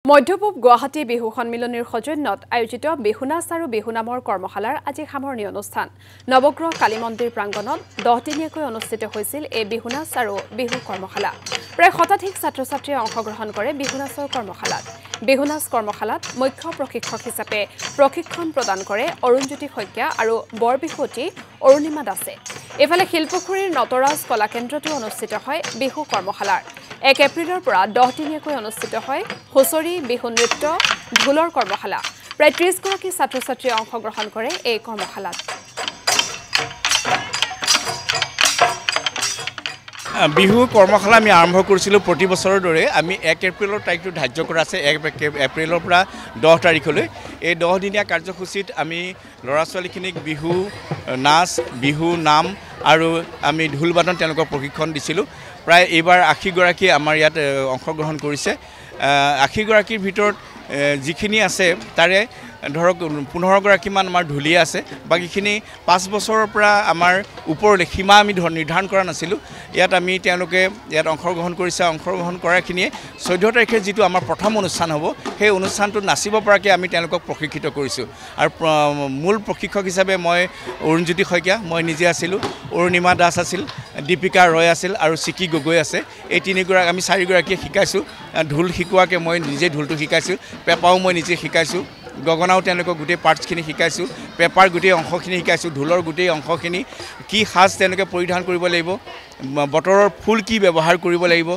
মধ্যপূব গুৱাহাটী বিহু সন্মিলনীৰ সৌজন্যত আয়োজিত বিহু নাচ আৰু বিহু নামৰ কৰ্মশালাৰ আজি সামৰণি অনুষ্ঠান নৱগ্ৰহ কালী মন্দিৰ প্ৰাংগণত 10 দিনীয়াকৈ অনুষ্ঠিত হৈছিল এই বিহু নাচ আৰু বিহু কৰ্মশালা প্ৰায় শতাধিক ছাত্ৰ-ছাত্ৰীয়ে অংশগ্ৰহণ কৰে বিহু নাচৰ কৰ্মশালাত বিহু নাচ কৰ্মশালাত মুখ্য প্ৰশিক্ষক হিচাপে প্ৰশিক্ষণ প্ৰদান কৰে অৰুণজ্যোতি শইকীয়া আৰু বৰবিহুৱতী অৰুণিমা দাসে এফালে শিলপুখুৰীৰ নটৰাজ কলা কেন্দ্ৰতো অনুষ্ঠিত হয় বিহু কৰ্মশালাৰ 1 এপ্ৰিলৰ পৰা 10 দিনীয়াকৈ অনুষ্ঠিত হয় হুঁচৰি বিহু নৃত্য ঢোলৰ কৰ্মশালা প্ৰায় 30 গৰাকী ছাত্ৰ-ছাত্ৰীয়ে অংশগ্ৰহণ কৰে এই কৰ্মশালাত বিহু কৰ্মশালা আমি আৰম্ভ কৰিছিলোঁ প্ৰতি বছৰৰ দৰে আমি 1 এপ্ৰিলৰ তাৰিখটো ধাৰ্য কৰা আছে 1 এপ্ৰিলৰ পৰা 10 তাৰিখলৈ এই 10 দিনীয়া কাৰ্যসূচীত আমি ল'ৰা ছোৱালীখিনিক বিহু নাচ বিহু নাম আৰু আমি ঢোল বাদন তেওঁলোকক প্ৰশিক্ষণ দিছিলোঁ প্ৰায় এইবাৰ 80 গৰাকী আমাৰ ইয়াত অংশগ্ৰহণ কৰিছে 80 গৰাকীৰ ভিতৰত যিখিনি আছে তাৰে ধৰক 15 গৰাকীমান আমাৰ ঢুলীয়া আছে বাকিখিনি 5 বছৰৰ পৰা আমাৰ ওপৰলৈ সীমা আমি নিৰ্ধাৰণ কৰা নাছিলোঁ ইয়াত আমি তেওঁলোকে ইয়াত অংশগ্ৰহণ কৰিছে অংশগ্ৰহণ কৰাখিনিয়ে 14 তাৰিখে যিটো আমাৰ প্ৰথম অনুষ্ঠান হ'ব সেই অনুষ্ঠানটোত নাচিব পৰাকৈ আমি তেওঁলোকক প্ৰশিক্ষিত কৰিছোঁ আৰু মূল প্ৰশিক্ষক হিচাপে মই অৰুণজ্যোতি শইকীয়া মই নিজে আছিলোঁ অৰুণিমা দাস আছিল দীপিকা ৰয় আছিল আৰু চিকি গগৈ আছে এই তিনিগৰাকী আমি 4 গৰাকীয়ে শিকাইছোঁ ঢোল শিকোৱাকৈ মই নিজে ঢোলটো শিকাইছোঁ পেপাও মই নিজে শিকাইছোঁ গগনাও তেওঁলোকক গোটেই পাৰ্টছখিনি শিকাইছোঁ পেপাৰ গোটেই অংশখিনি শিকাইছোঁ ঢোলৰ গোটেই অংশখিনি কি সাজ তেওঁলোকে পৰিধান কৰিব লাগিব বতৰৰ ফুল কি ব্যৱহাৰ কৰিব লাগিব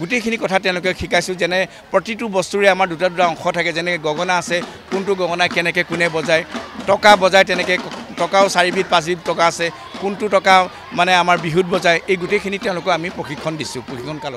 গোটেইখিনি কথা তেওঁলোকে শিকাইছোঁ যেনে প্ৰতিটো বস্তুৰে আমাৰ দুটা অংশ থাকে যেনে গগনা আছে কোনটো গগনা কেনেকৈ কোনে বজায় টকা বজায় তেনেকৈ টকাও 4 বিধ 5 বিধ টকা আছে কোনটো টকা মানে আমাৰ বিহুত বজায় এই গোটেইখিনি তেওঁলোকক আমি প্ৰশিক্ষণ দিছোঁ প্ৰশিক্ষণ কালত